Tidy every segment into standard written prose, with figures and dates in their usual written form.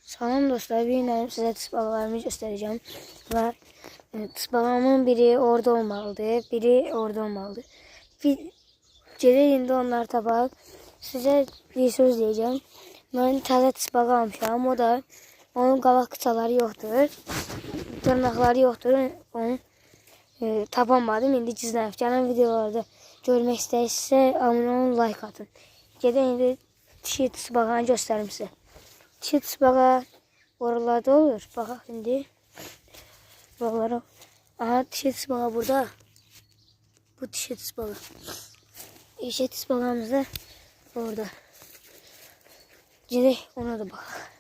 Salam dostlar, bir gün size tısbağalarımı göstereceğim. Ve tısbağamın biri orada olmalıdır, biri orada olmalıdır. Gelin de onlar tabak. Size bir söz diyeceğim. Ben taze tısbağa almışam. O da onun qabaq qıçaları yoktur. Tırnaqları yoktur. Onu tapamadım. İndi gizlənib. Gələn videolarda görmək istəyirsə abunə olun, like atın. Gedin indi dişi tısbağanı göstərim sizə. Dişi tısbağa oralarda olur. Baxaq indi. Buralara. Aha, dişi tısbağa burada. Bu dişi tısbağa. Dişi tısbağamız da orada. Gedin ona da baxaq.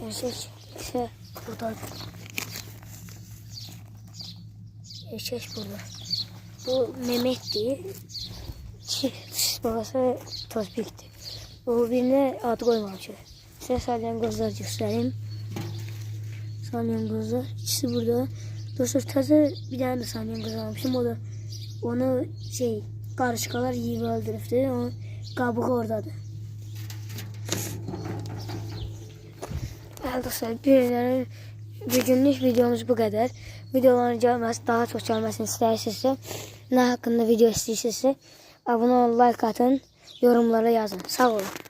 Erkek ise burada. Erkek burada. Bu Mehmet'ti. Babası Tozbik'ti. Bu birine ad koymamışım. Size salyangozlar göstereyim. Salyangozlar. İkisi burada. Dostlar taze bir tane de salyangoz almışım. O da onu karışkalar yiyip öldürüptü. Onun kabığı oradadır. Dostlar, bir günlük videomuz bu kadar. Videoların daha çok gelmesini istəyirsinizsə, ne hakkında video istəyirsinizsə, abone olun, like atın, yorumlara yazın. Sağ olun.